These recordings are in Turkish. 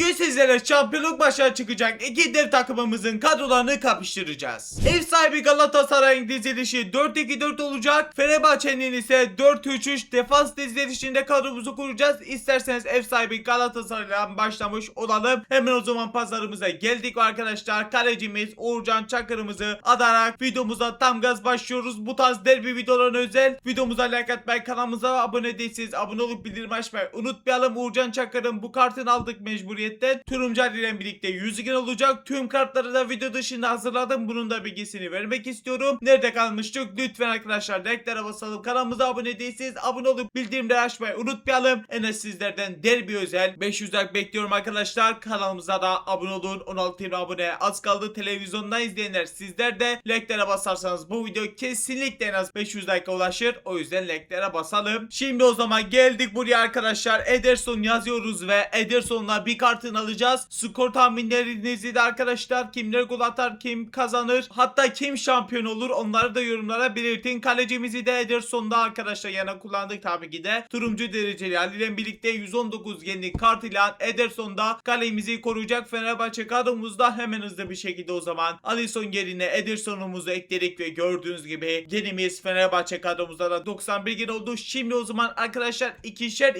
Bugün sizlere şampiyonluk başına çıkacak iki dev takımımızın kadrolarını kapıştıracağız. Ev sahibi Galatasaray'ın dizilişi 4-2-4 olacak. Fenerbahçe'nin ise 4-3-3 defans dizilişinde kadromuzu kuracağız. İsterseniz ev sahibi Galatasaray'la başlamış olalım. Hemen o zaman pazarımıza geldik arkadaşlar. Kalecimiz Uğurcan Çakır'ımızı adarak videomuza tam gaz başlıyoruz. Bu tarz derbi videolarına özel videomuza like atmayı, kanalımıza abone değilseniz abone olup bildirim açmayı unutmayalım. Uğurcan Çakır'ın bu kartını aldık mecburiyetten. Turuncal ile birlikte 100 gün olacak. Tüm kartları da video dışında hazırladım. Bunun da bilgisini vermek istiyorum. Nerede kalmıştık? Lütfen arkadaşlar like'lara basalım. Kanalımıza abone değilseniz abone olup bildirimleri açmayı unutmayalım. En az sizlerden derbi özel 500 like bekliyorum arkadaşlar. Kanalımıza da abone olun. 16 abone az kaldı. Televizyondan izleyenler sizler de like'lara basarsanız bu video kesinlikle en az 500 like'a ulaşır. O yüzden like'lara basalım. Şimdi o zaman geldik buraya arkadaşlar. Ederson yazıyoruz ve Ederson'la bir kartını alacağız. Skor tahminlerinizi de arkadaşlar, kimler gol atar, kim kazanır, hatta kim şampiyon olur, onları da yorumlara belirtin. Kalecimizi de Ederson'da arkadaşlar yana kullandık tabii ki de. Turuncu dereceli Ali ile birlikte 119 yenilik kartıyla Ederson'da kalemizi koruyacak. Fenerbahçe kadromuzda hemen hızlı bir şekilde o zaman Alisson yerine Ederson'umuzu ekledik ve gördüğünüz gibi genimiz Fenerbahçe kadromuzda da 91 gen oldu. Şimdi o zaman arkadaşlar ikişer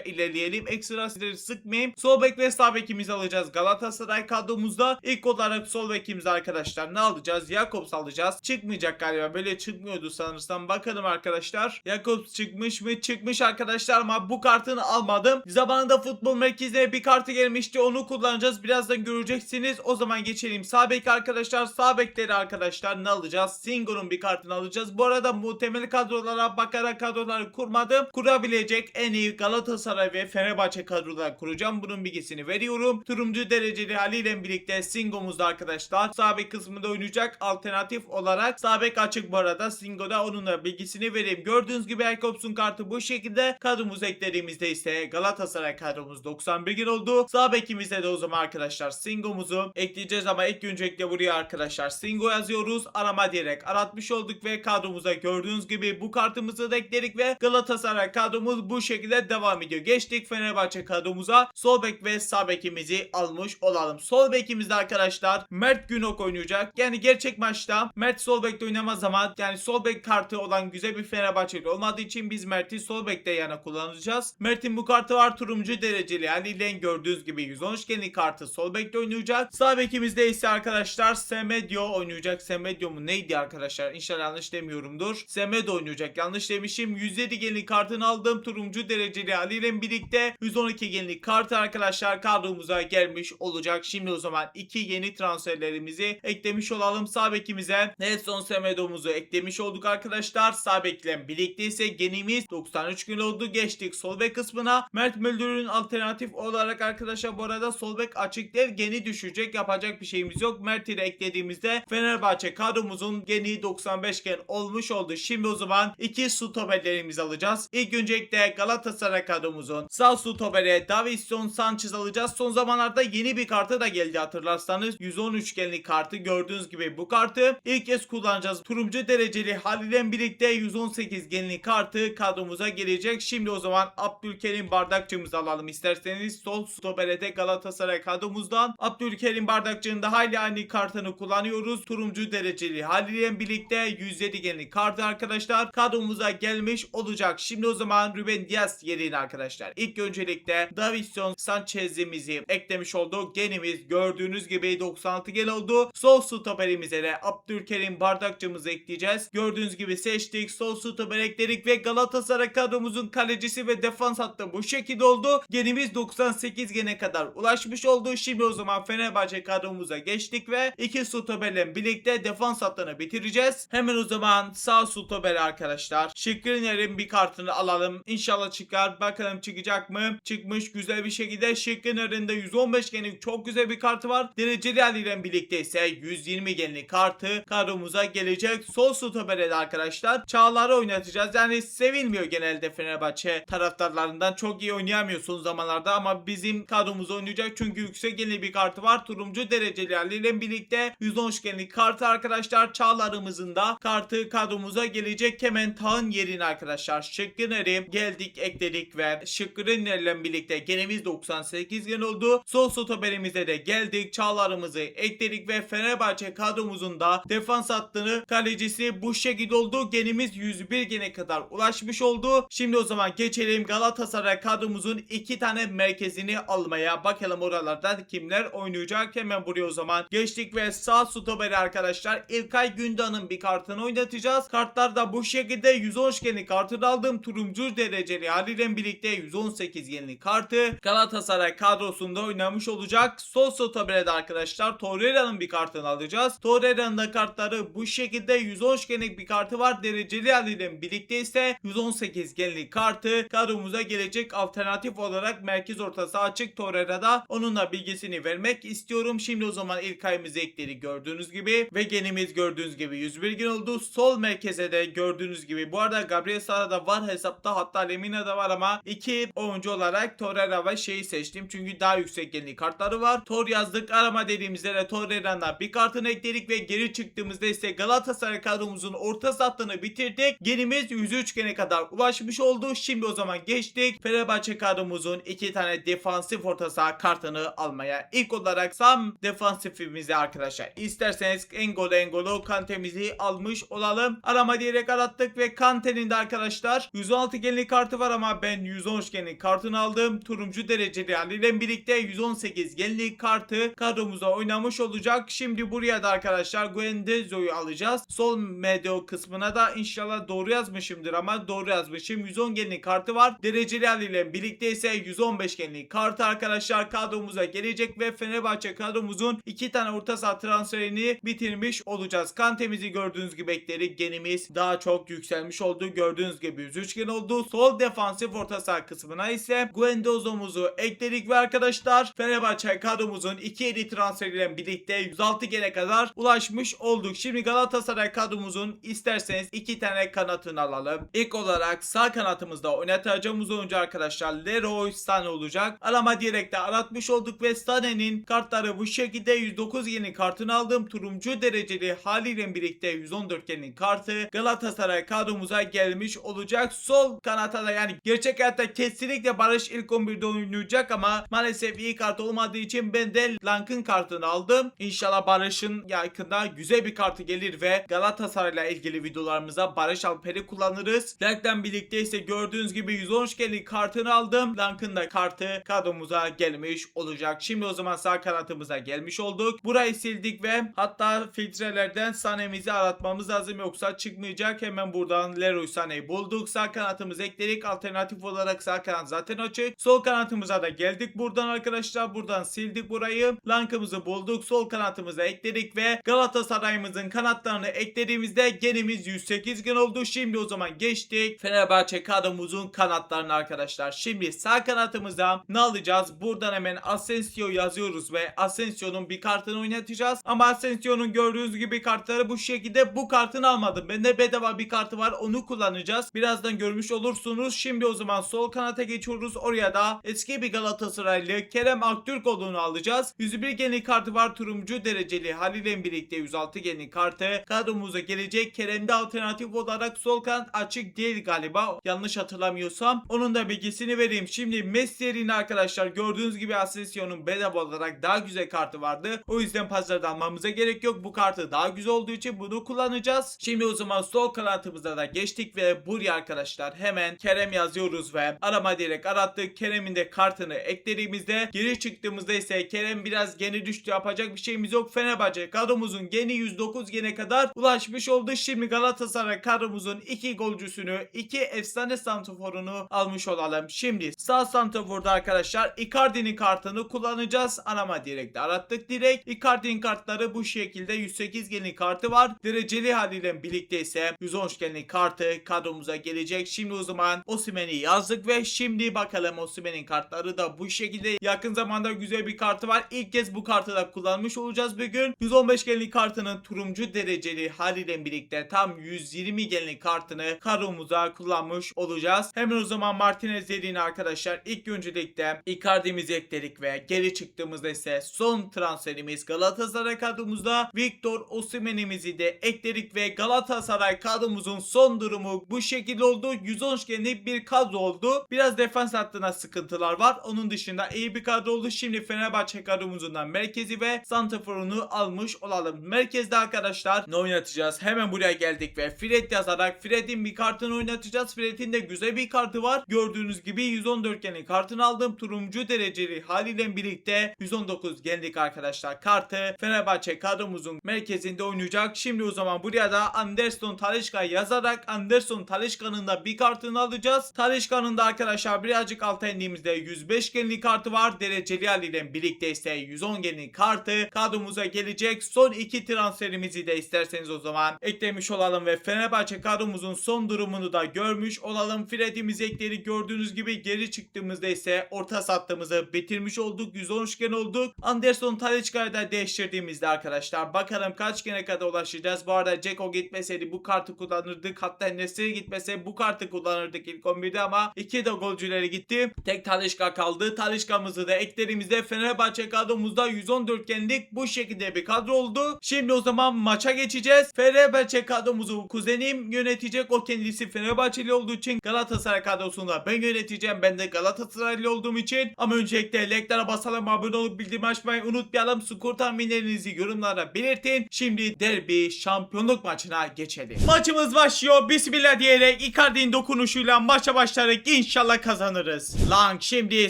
ilerleyelim. Ekstra sizleri sıkmayayım. Sol bek ve sağ bekimizi alacağız Galatasaray kadromuzda. İlk olarak sol bekimizi arkadaşlar ne alacağız? Jakobs alacağız. Çıkmayacak galiba. Böyle çıkmıyordu sanırsam. Bakalım arkadaşlar. Jakobs çıkmış mı? Çıkmış arkadaşlar ama bu kartını almadım. Zamanında futbol merkezine bir kartı gelmişti. Onu kullanacağız. Birazdan göreceksiniz. O zaman geçelim. Sağ bek arkadaşlar. Sağ bekleri arkadaşlar ne alacağız? Singo'nun bir kartını alacağız. Bu arada muhtemel kadrolara bakarak kadroları kurmadım. Kurabilecek en iyi Galatasaray ve Fenerbahçe kadroları kuracağım. Bunun bilgisini veriyorum. Turuncu dereceli haliyle birlikte Singo'muzda arkadaşlar sağ bek kısmında oynayacak alternatif olarak. Sağ bek açık bu arada. Singo'da onun da bilgisini vereyim. Gördüğünüz gibi Jakobs'un kartı bu şekilde. Kadromuzu eklediğimizde ise Galatasaray kadromuz 91 gün oldu. Sağ bekimizde de o zaman arkadaşlar Singo'muzu ekleyeceğiz ama ilk öncelikle buraya arkadaşlar Singo yazıyoruz. Arama diyerek aratmış olduk ve kadromuza gördüğünüz gibi bu kartımızı da ekledik ve Galatasaray kadromuz bu şekilde devam ediyor. Geçtik Fenerbahçe kadromuza. Sol bek ve sağ bekimizi almış olalım. Sol bekimizde arkadaşlar Mert Günok oynayacak. Yani gerçek maçta Mert sol bekte oynamaz ama yani sol bek kartı olan güzel bir Fenerbahçeli olmadığı için biz Mert'i sol bekte yana kullanacağız. Mert'in bu kartı var, turuncu dereceli. Yani len gördüğünüz gibi 113 genlik kartı sol bekte oynayacak. Sağ bekimizde ise arkadaşlar Semedo oynayacak. Semedo mu neydi arkadaşlar? İnşallah yanlış demiyorumdur. Semedo oynayacak. Yanlış demişim. 107 genlik kartını aldım. Turuncu dereceli Ali ile birlikte 112 genlik kartı arkadaşlar kadromuza gelmiş olacak. Şimdi o zaman iki yeni transferlerimizi eklemiş olalım. Sağ bekimize Nelson Semedo'muzu eklemiş olduk arkadaşlar. Sağ bekle birlikte ise genimiz 93 gün oldu. Geçtik sol bek kısmına. Mert Müldür'ün alternatif olarak arkadaşlar bu arada sol bek açık değil, geni düşecek. Yapacak bir şeyimiz yok. Mert ile eklediğimizde Fenerbahçe kadromuzun geni 95 gen olmuş oldu. Şimdi o zaman iki stoperlerimizi alacağız. İlk öncelikle Galatasaray kadromuzun sağ stopere Davinson Sanchez alacağız. Son zamanlarda yeni bir kartı da geldi hatırlarsanız. 113 genlik kartı gördüğünüz gibi bu kartı ilk kez kullanacağız. Turuncu dereceli Halil'le birlikte 118 genlik kartı kadromuza gelecek. Şimdi o zaman Abdülkerim Bardakçı'mızı alalım isterseniz. Sol stopere de Galatasaray kadromuzdan Abdülkerim Bardakçı'nın da hayli aynı kartını kullanıyoruz. Turuncu dereceli Halil'le birlikte 107 genlik kartı arkadaşlar kadromuza gelmiş olacak. Şimdi o zaman Ruben Dias yerine arkadaşlar İlk öncelikle Davinson Sanchez'imizi eklemiş olduk. Genimiz gördüğünüz gibi 96 gen oldu. Sol stoperimize de Abdülkerim Bardakçı'mızı ekleyeceğiz. Gördüğünüz gibi seçtik. Sol stoper ekledik ve Galatasaray kadromuzun kalecisi ve defans hattı bu şekilde oldu. Genimiz 98 gene kadar ulaşmış oldu. Şimdi o zaman Fenerbahçe kadromuza geçtik ve iki stoperle birlikte defans hattını bitireceğiz. Hemen o zaman sağ stoper arkadaşlar Skriniar'ın bir kartını alalım. İnşallah çıkar. Bakalım çıkacak mı? Çıkmış güzel bir şekilde. Skriniar'ın da 115 genlik çok güzel bir kartı var. Dereceli Ali ile birlikte ise 120 genlik kartı kadromuza gelecek. Sol stopere de arkadaşlar Çağlar'ı oynatacağız. Yani sevilmiyor genelde Fenerbahçe taraftarlarından. Çok iyi oynayamıyor son zamanlarda ama bizim kadromuza oynayacak çünkü yüksek genlik bir kartı var. Turuncu dereceli Ali ile birlikte 113 genlik kartı arkadaşlar Çağlar'ımızın da kartı kadromuza gelecek. Hemen Tağ'ın yerine arkadaşlar Skriniar'ı geldik ekledik ve Skriniar'la birlikte genimiz 98 101 gün oldu. Sol stoperimize de geldik. Çağlar'ımızı ekledik ve Fenerbahçe kadromuzun da defans hattını kalecisi bu şekilde oldu. Genimiz 101 gene kadar ulaşmış oldu. Şimdi o zaman geçelim Galatasaray kadromuzun 2 tane merkezini almaya. Bakalım oralarda kimler oynayacak. Hemen buraya o zaman geçtik ve sağ stoperi arkadaşlar İlkay Gündoğan'ın bir kartını oynatacağız. Kartlar da bu şekilde 110 yeni kartını aldım. Turuncu dereceli haliyle birlikte 118 yeni kartı Galatasaray kadrosunda oynamış olacak. Sol stopere de arkadaşlar Torreira'nın bir kartını alacağız. Torreira'nın da kartları bu şekilde 110 genlik bir kartı var. Dereceli haliyle birlikte ise 118 genlik kartı kadromuza gelecek. Alternatif olarak merkez ortası açık Torreira'da. Onun da bilgisini vermek istiyorum. Şimdi o zaman ilk ayımızı ekleri gördüğünüz gibi ve genimiz gördüğünüz gibi 101 gün oldu. Sol merkeze de gördüğünüz gibi. Bu arada Gabriel Sara da var hesapta, hatta Lemina da var ama iki oyuncu olarak Torreira ve şeyi seçtim. Çünkü daha yüksek genlik kartları var. Tor yazdık. Arama dediğimizde de Torreira'dan bir kartını ekledik ve geri çıktığımızda ise Galatasaray kadromuzun orta hattını bitirdik. Genimiz 103 gene kadar ulaşmış oldu. Şimdi o zaman geçtik Fenerbahçe kadromuzun 2 tane defansif orta saha kartını almaya. İlk olarak Sam defansifimizi arkadaşlar İsterseniz N'Golo Kante'mizi almış olalım. Arama diyerek arattık ve Kante'nin de arkadaşlar 116 genlik kartı var ama ben 113 genlik kartını aldım. Turuncu dereceli haliyle birlikte 118 genlik kartı kadromuza oynamış olacak. Şimdi buraya da arkadaşlar Guendouzi'yi alacağız. Sol medyo kısmına da inşallah doğru yazmışımdır ama doğru yazmışım. 110 genlik kartı var. Dereceli haliyle birlikte ise 115 genlik kartı arkadaşlar kadromuza gelecek ve Fenerbahçe kadromuzun 2 tane orta saha transferini bitirmiş olacağız. Kante'mizi gördüğünüz gibi ekleri genimiz daha çok yükselmiş oldu. Gördüğünüz gibi 103 gen oldu. Sol defansif orta saha kısmına ise Guendouzi'muzu ekledik ve arkadaşlar Fenerbahçe kadromuzun 2 yeni transferiyle birlikte 106 gene kadar ulaşmış olduk. Şimdi Galatasaray kadromuzun isterseniz 2 tane kanatını alalım. İlk olarak sağ kanatımızda oynatacağımız oyuncu arkadaşlar Leroy Sané olacak. Arama diyerek de aratmış olduk ve Sané'nin kartları bu şekilde 109 yeni kartını aldım. Turuncu dereceli haliyle birlikte 114 yeni kartı Galatasaray kadromuza gelmiş olacak. Sol kanata da yani gerçek hayatta kesinlikle Barış ilk 11'de oynayacak ama maalesef iyi kart olmadığı için ben de Lank'ın kartını aldım. İnşallah Barış'ın yakında güzel bir kartı gelir ve Galatasaray'la ilgili videolarımıza Barış Alper'i kullanırız. Lank'tan birlikte ise gördüğünüz gibi 113 genlik kartını aldım. Lank'ın da kartı kadromuza gelmiş olacak. Şimdi o zaman sağ kanatımıza gelmiş olduk. Burayı sildik ve hatta filtrelerden Sané'mizi aratmamız lazım yoksa çıkmayacak. Hemen buradan Leroy Sané'yi bulduk. Sağ kanatımızı ekledik. Alternatif olarak sağ kanat zaten açık. Sol kanatımıza da geldik buradan arkadaşlar. Buradan sildik burayı. Lank'ımızı bulduk. Sol kanatımıza ekledik ve Galatasaray'ımızın kanatlarını eklediğimizde genimiz 108 gen oldu. Şimdi o zaman geçtik Fenerbahçe kadromuzun kanatlarını arkadaşlar. Şimdi sağ kanatımıza ne alacağız? Buradan hemen Asensio yazıyoruz ve Asensio'nun bir kartını oynatacağız. Ama Asensio'nun gördüğünüz gibi kartları bu şekilde. Bu kartını almadım. Bende bedava bir kartı var. Onu kullanacağız. Birazdan görmüş olursunuz. Şimdi o zaman sol kanata geçiyoruz. Oraya da eski bir Galatasaraylı Kerem Aktürkoğlu'nu alacağız. 101 genlik kartı var. Turuncu dereceli haliyle birlikte 106 genlik kartı kadromuza gelecek. Kerem'de alternatif olarak sol kanat açık değil galiba. Yanlış hatırlamıyorsam. Onun da bilgisini vereyim. Şimdi Messi'nin arkadaşlar gördüğünüz gibi Asensio'nun bedava olarak daha güzel kartı vardı. O yüzden pazarda almamıza gerek yok. Bu kartı daha güzel olduğu için bunu kullanacağız. Şimdi o zaman sol kanatımıza da geçtik ve buraya arkadaşlar hemen Kerem yazıyoruz ve arama diyerek arattık. Kerem'in de kartını eklediğimizde geri çıktığımızda ise Kerem biraz geni düştü. Yapacak bir şeyimiz yok. Fenerbahçe kadromuzun geni 109 gene kadar ulaşmış oldu. Şimdi Galatasaray kadromuzun 2 golcüsünü, 2 efsane santraforunu almış olalım. Şimdi sağ santraforda arkadaşlar Icardi'nin kartını kullanacağız. Arama diyerek de arattık direkt. Icardi'nin kartları bu şekilde 108 genlik kartı var. Dereceli haliyle birlikte ise 110 genlik kartı kadromuza gelecek. Şimdi o zaman Osimhen'i yazdık ve şimdi bakalım Osimhen'in kartları da bu şekilde. Yakın zamanda güzel bir kartı var. İlk kez bu kartı da kullanmış olacağız bugün. 115 genlik kartının turuncu dereceli haliyle birlikte tam 120 genlik kartını kadromuza kullanmış olacağız. Hemen o zaman Martinez dediğini arkadaşlar ilk öncelikle Icardi'mizi ekledik ve geri çıktığımızda ise son transferimiz Galatasaray kadromuzda Victor Osimhen'imizi de ekledik ve Galatasaray kadromuzun son durumu bu şekilde oldu. 110 genlik bir kadro oldu. Biraz defans hattına sıkıntılar var. Onun dışında da iyi bir kadro oldu. Şimdi Fenerbahçe kadromuzun da merkezi ve santraforunu almış olalım. Merkezde arkadaşlar ne oynatacağız? Hemen buraya geldik ve Fred yazarak Fred'in bir kartını oynatacağız. Fred'in de güzel bir kartı var. Gördüğünüz gibi 114 genlik kartını aldım. Turuncu dereceli haliyle birlikte 119 genlik arkadaşlar kartı Fenerbahçe kadromuzun merkezinde oynayacak. Şimdi o zaman buraya da Anderson Talisca yazarak Anderson Talisca'nın da bir kartını alacağız. Talisca'nın da arkadaşlar birazcık alta indiğimizde 105 genlik kartı var. Dereceli haliyle birlikte ise 110 genlik kartı kadromuza gelecek. Son iki transferimizi de isterseniz o zaman eklemiş olalım ve Fenerbahçe kadromuzun son durumunu da görmüş olalım. Fred'imizi ekleri gördüğünüz gibi geri çıktığımızda ise orta sattığımızı bitirmiş olduk. 113 gen olduk. Anderson Talisca'yı da değiştirdiğimizde arkadaşlar bakalım kaç gene kadar ulaşacağız. Bu arada Ceko gitmeseydi bu kartı kullanırdık. Hatta Nesri gitmese bu kartı kullanırdık ilk 11'de ama iki de golcüleri gitti. Tek Talisca kaldı. Talisca'mızı da eklerimizde Fenerbahçe kadromuzda 114 genlik bu şekilde bir kadro oldu. Şimdi o zaman maça geçeceğiz. Fenerbahçe kadromuzu kuzenim yönetecek. O kendisi Fenerbahçeli olduğu için Galatasaray kadrosunda ben yöneteceğim. Ben de Galatasaraylı olduğum için. Ama öncelikle like'lara basalım, abone olup bildirim açmayı unutmayalım. Skor tahminlerinizi yorumlara belirtin. Şimdi derbi şampiyonluk maçına geçelim. Maçımız başlıyor. Bismillah diyerek Icardi'nin dokunuşuyla maça başlayarak inşallah kazanırız. Lang şimdi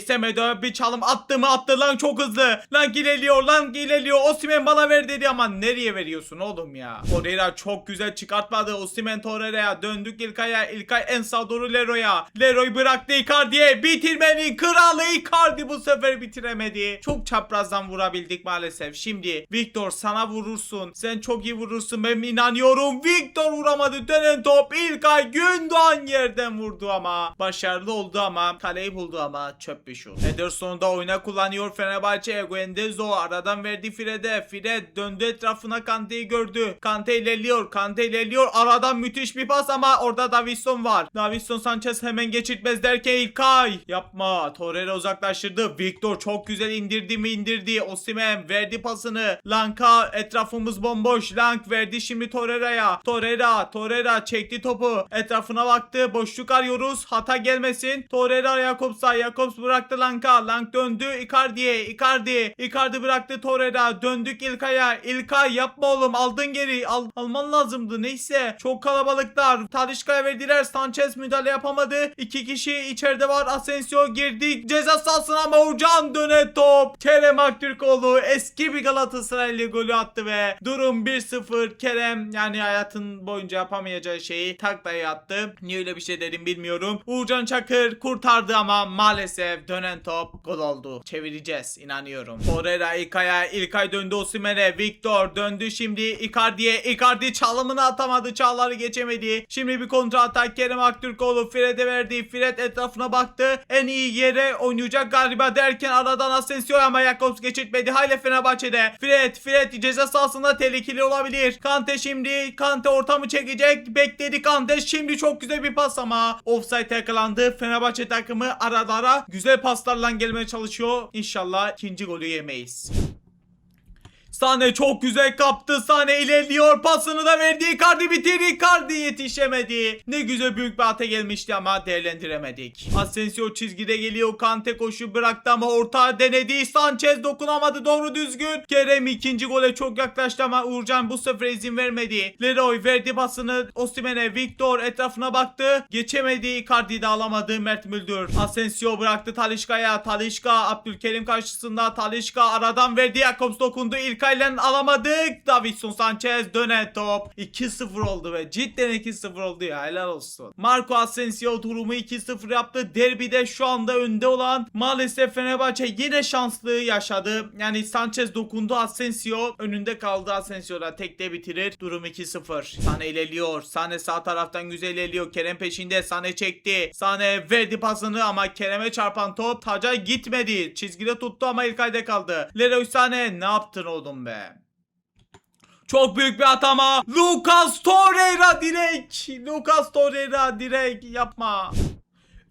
Semedo bir çalım attı mı attı. Lang çok hızlı. Lang ilerliyor. Osimhen bana ver dedi ama nereye veriyorsun oğlum ya? Torreira çok güzel çıkartmadı. Osimhen Torreira'ya döndük İlkay'a. İlkay en sağa doğru Leroy'a. Leroy bıraktı Icardi'ye. Bitirmenin kralı Icardi bu sefer bitiremedi. Çok çaprazdan vurabildik maalesef. Şimdi Victor sana vurursun. Sen çok iyi vurursun. Ben inanıyorum. Victor vuramadı. Dönen top İlkay Gündoğan yerden vurdu ama. Başarılı oldu ama. Kaleyi buldu ama çöp bir şut. Ederson da oyuna kullanıyor Fenerbahçe. Guendouzi aradan verdi Fred'e. Fred döndü etrafına, Kante'yi gördü. Kante ilerliyor. Aradan müthiş bir pas ama orada Davinson var. Davinson Sanchez hemen geçirtmez derken İlkay. Yapma. Torreira uzaklaştırdı. Victor çok güzel indirdi. Osimhen verdi pasını. Lang'a etrafımız bomboş. Lang verdi şimdi Torreira'ya. Torreira çekti topu. Etrafına baktı. Boşluk arıyoruz. Hata gelmesin. Torreira Jakobs bıraktı Lang'a. Lang döndü Icardi'ye. Icardi bıraktı Torreira. Döndük İlkay'a. İlkay yapma oğlum. Aldın geri. Alman lazımdı. Neyse. Çok kalabalıklar. Talisca'ya verdiler. Sanchez müdahale yapamadı. İki kişi içeride var. Asensio girdi. Ceza sahasına ama Uğurcan döne top. Kerem Aktürkoğlu eski bir Galatasaraylı golü attı ve durum 1-0. Kerem yani hayatın boyunca yapamayacağı şeyi taklaya attı. Niye öyle bir şey dedim bilmiyorum. Uğurcan Çakır kurtardı ama maalesef dönen top gol oldu. Çevireceğiz inanıyorum. Torreira İlkay'a. İlkay döndü Osimhen'e. Victor döndü şimdi Icardi'ye. Icardi çalımını atamadı. Çağlar'ı geçemedi. Şimdi bir kontra atak. Kerem Aktürkoğlu Fred'e verdi. Fred etrafına baktı. En iyi yere oynayacak galiba derken aradan Asensio ama Jakobs geçirtmedi. Hala Fenerbahçe'de. Fred ceza sahasında tehlikeli olabilir. Kante ortamı çekecek. Bekledi Kante. Şimdi çok güzel bir pas ama offside yakalandı. Fenerbahçe takımı aralara güzel paslarla gelmeye çalışıyor. İnşallah ikinci golü yemeyiz. Sane çok güzel kaptı. Sane ilerliyor. Pasını da verdi. Icardi bitirdi. Icardi yetişemedi. Ne güzel büyük bir hata gelmişti ama değerlendiremedik. Asensio çizgide geliyor. Kante koşu bıraktı ama orta denedi. Sanchez dokunamadı doğru düzgün. Kerem ikinci gole çok yaklaştı ama Uğurcan bu sefer izin vermedi. Leroy verdi pasını Osimhen'e. Victor etrafına baktı. Geçemedi. Icardi de alamadı. Mert Müldür. Asensio bıraktı Talisca'ya. Talisca Abdülkerim karşısında. Talisca aradan verdi. Jakobs dokundu. İlkay'la alamadık. Davinson Sanchez dönen top. 2-0 oldu ve cidden 2-0 oldu ya. Helal olsun. Marco Asensio durumu 2-0 yaptı. Derbide şu anda önde olan maalesef Fenerbahçe yine şanslı yaşadı. Yani Sanchez dokundu. Asensio önünde kaldı. Asensio da tekte bitirir. Durum 2-0. Sane ilerliyor. Sane sağ taraftan güzel ilerliyor. Kerem peşinde. Sane çekti. Sane verdi pasını ama Kerem'e çarpan top taca gitmedi. Çizgide tuttu ama İlkay'da kaldı. Leroy Sane ne yaptın oğlum be? Çok büyük bir atama. Lucas Torreira direkt yapma.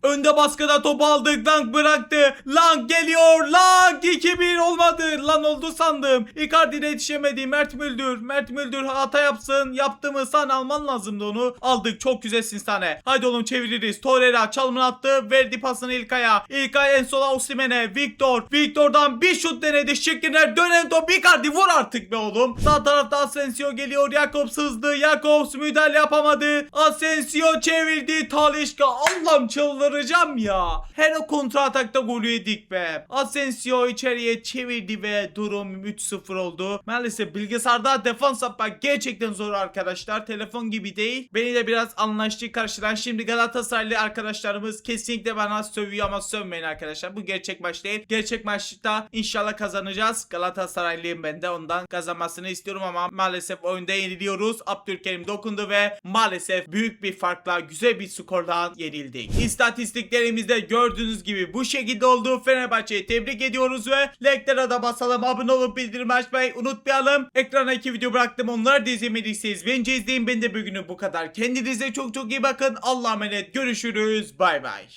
Önde baskıda topu aldık. Lang bıraktı. Lang geliyor. Lang 2-1 olmadı. Lan oldu sandım. Icardi'de yetişemedi. Mert Müldür. Mert Müldür hata yapsın. Yaptı mı? Sana alman lazımdı onu. Aldık. Çok güzelsin Sane. Haydi oğlum çeviririz. Torreira çalımını attı. Verdi pasını İlkay'a. İlkay en sola Osimhen'e. Victor. Victor'dan bir şut denedi. Şekiller dönen top. Icardi vur artık be oğlum. Sağ tarafta Asensio geliyor. Jakobs hızlı. Jakobs müdahale yapamadı. Asensio çevirdi. Talisca. Allah'ım çıldıracağım ya. Her o kontra atakta golü yedik be. Asensio içeriye çevirdi ve durum 3-0 oldu. Maalesef bilgisayarda defans yapmak gerçekten zor arkadaşlar. Telefon gibi değil. Beni de biraz anlaştığı karşıdan. Şimdi Galatasaraylı arkadaşlarımız kesinlikle bana sövüyor ama sövmeyin arkadaşlar. Bu gerçek maç değil. Gerçek maçta inşallah kazanacağız. Galatasaraylıyım ben de, ondan kazanmasını istiyorum ama maalesef oyunda yeniliyoruz. Abdülkerim dokundu ve maalesef büyük bir farkla, güzel bir skorla yenildik. İstatistiklerimizde gördüğünüz gibi bu şekilde oldu. Fenerbahçe'yi tebrik ediyoruz ve like'lara da basalım. Abone olup bildirim açmayı unutmayalım. Ekrana 2 video bıraktım. Onları da izlemediyseniz bence izleyin. Ben de bugünü bu kadar. Kendinize çok çok iyi bakın. Allah'a emanet. Görüşürüz. Bay bay.